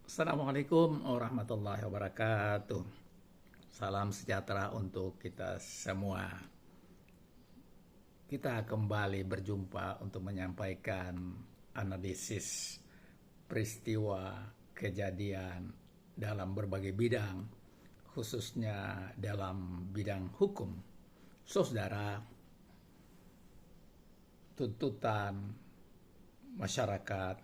Assalamualaikum warahmatullahi wabarakatuh. Salam sejahtera untuk kita semua. Kita kembali berjumpa untuk menyampaikan analisis peristiwa kejadian dalam berbagai bidang, khususnya dalam bidang hukum. Saudara, tuntutan masyarakat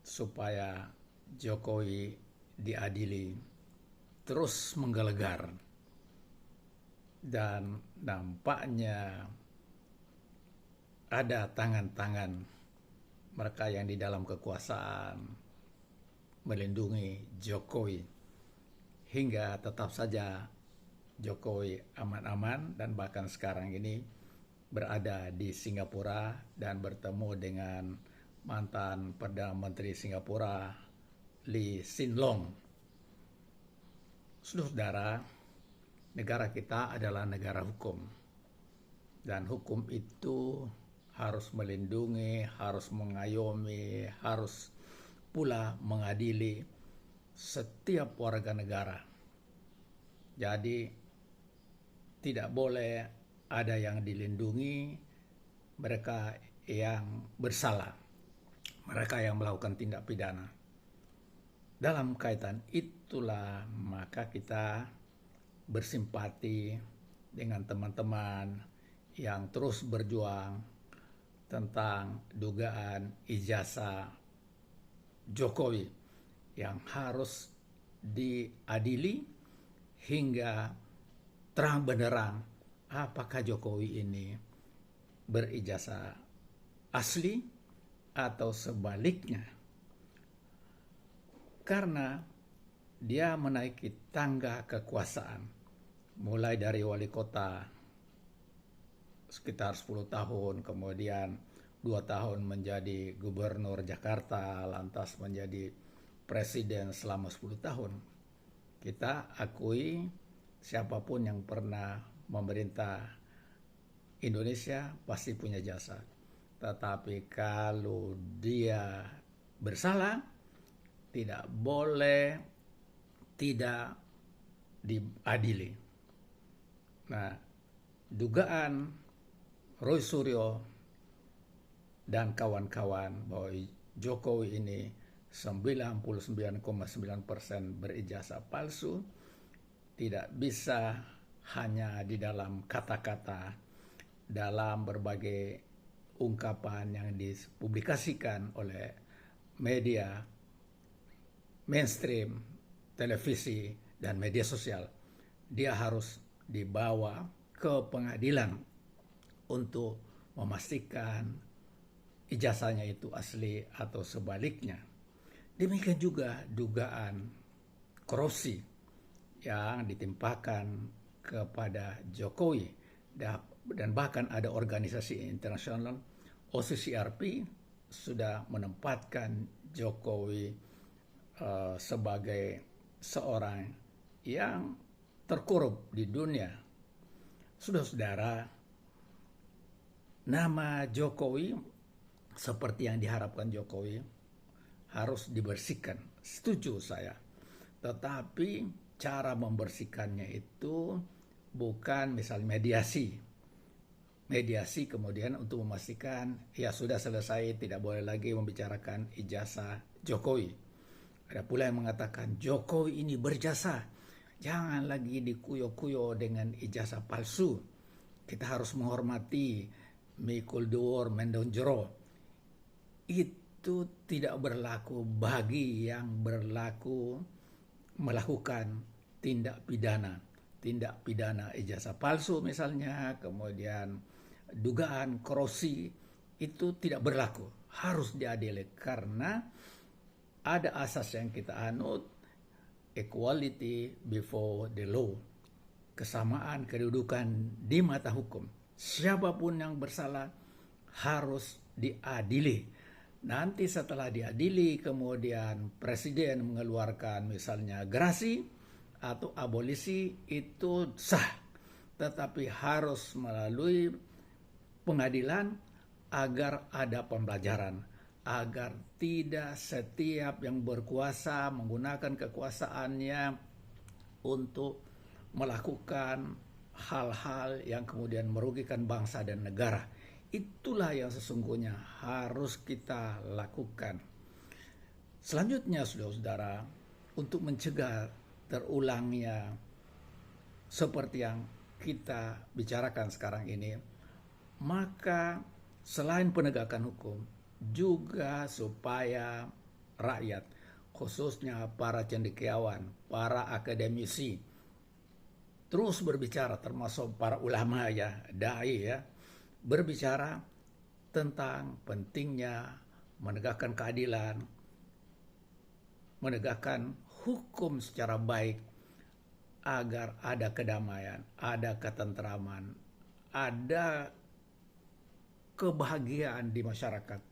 supaya Jokowi diadili terus menggelegar, dan nampaknya ada tangan-tangan mereka yang di dalam kekuasaan melindungi Jokowi hingga tetap saja Jokowi aman-aman dan bahkan sekarang ini berada di Singapura dan bertemu dengan mantan Perdana Menteri Singapura Lee Hsien Loong. Saudara, negara kita adalah negara hukum, dan hukum itu harus melindungi, harus mengayomi, harus pula mengadili setiap warga negara. Jadi tidak boleh ada yang dilindungi mereka yang bersalah, mereka yang melakukan tindak pidana. Dalam kaitan itulah maka kita bersimpati dengan teman-teman yang terus berjuang tentang dugaan ijazah Jokowi yang harus diadili hingga terang benderang apakah Jokowi ini berijazah asli atau sebaliknya. Karena dia menaiki tangga kekuasaan mulai dari wali kota sekitar 10 tahun, kemudian 2 tahun menjadi gubernur Jakarta, lantas menjadi presiden selama 10 tahun. Kita akui siapapun yang pernah memerintah Indonesia pasti punya jasa. Tetapi kalau dia bersalah, tidak boleh tidak diadili. Nah, dugaan Roy Suryo dan kawan-kawan bahwa Jokowi ini 99,9% berijazah palsu tidak bisa hanya di dalam kata-kata, dalam berbagai ungkapan yang dipublikasikan oleh media mainstream, televisi, dan media sosial. Dia harus dibawa ke pengadilan untuk memastikan ijazahnya itu asli atau sebaliknya. Demikian juga dugaan korupsi yang ditimpakan kepada Jokowi, dan bahkan ada organisasi internasional OCCRP sudah menempatkan Jokowi sebagai seorang yang terkorup di dunia. Saudara, nama Jokowi seperti yang diharapkan Jokowi harus dibersihkan. Setuju saya. Tetapi cara membersihkannya itu bukan misalnya mediasi kemudian untuk memastikan ya sudah selesai, tidak boleh lagi membicarakan ijazah Jokowi. Ada pula yang mengatakan Jokowi ini berjasa, jangan lagi dikuyo-kuyo dengan ijazah palsu. Kita harus menghormati mikul duur mendon jero. Itu tidak berlaku bagi yang berlaku melakukan tindak pidana ijazah palsu misalnya, kemudian dugaan korupsi, itu tidak berlaku, harus diadili karena ada asas yang kita anut, equality before the law, kesamaan kedudukan di mata hukum. Siapapun yang bersalah harus diadili. Nanti setelah diadili kemudian presiden mengeluarkan misalnya gerasi atau abolisi, itu sah. Tetapi harus melalui pengadilan agar ada pembelajaran, agar tidak setiap yang berkuasa menggunakan kekuasaannya untuk melakukan hal-hal yang kemudian merugikan bangsa dan negara. Itulah yang sesungguhnya harus kita lakukan. Selanjutnya, saudara-saudara, untuk mencegah terulangnya seperti yang kita bicarakan sekarang ini, maka selain penegakan hukum, juga supaya rakyat, khususnya para cendekiawan, para akademisi, terus berbicara, termasuk para ulama ya, dai ya, berbicara tentang pentingnya menegakkan keadilan, menegakkan hukum secara baik agar ada kedamaian, ada ketentraman, ada kebahagiaan di masyarakat.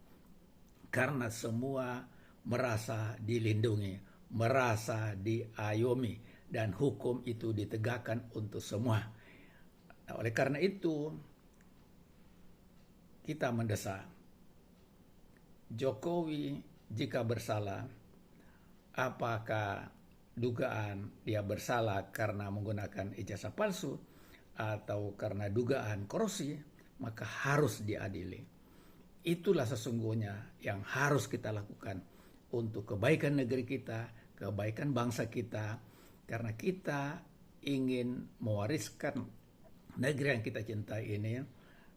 Karena semua merasa dilindungi, merasa diayomi, dan hukum itu ditegakkan untuk semua. Nah, oleh karena itu, kita mendesak Jokowi jika bersalah, apakah dugaan dia bersalah karena menggunakan ijazah palsu atau karena dugaan korupsi, maka harus diadili. Itulah sesungguhnya yang harus kita lakukan untuk kebaikan negeri kita, kebaikan bangsa kita, karena kita ingin mewariskan negeri yang kita cintai ini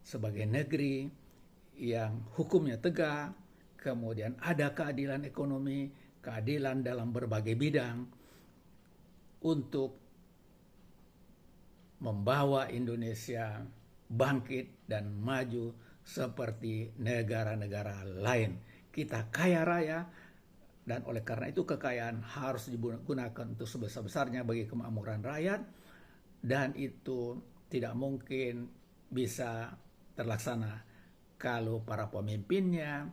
sebagai negeri yang hukumnya tegak, kemudian ada keadilan ekonomi, keadilan dalam berbagai bidang, untuk membawa Indonesia bangkit dan maju seperti negara-negara lain. Kita kaya raya, dan oleh karena itu kekayaan harus digunakan untuk sebesar-besarnya bagi kemakmuran rakyat, dan itu tidak mungkin bisa terlaksana kalau para pemimpinnya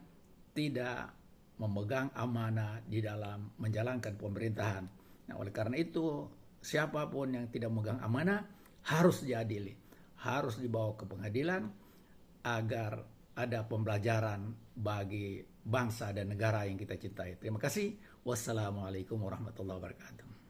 tidak memegang amanah di dalam menjalankan pemerintahan. Nah, oleh karena itu siapapun yang tidak memegang amanah harus diadili, harus dibawa ke pengadilan agar ada pembelajaran bagi bangsa dan negara yang kita cintai. Terima kasih. Wassalamualaikum warahmatullahi wabarakatuh.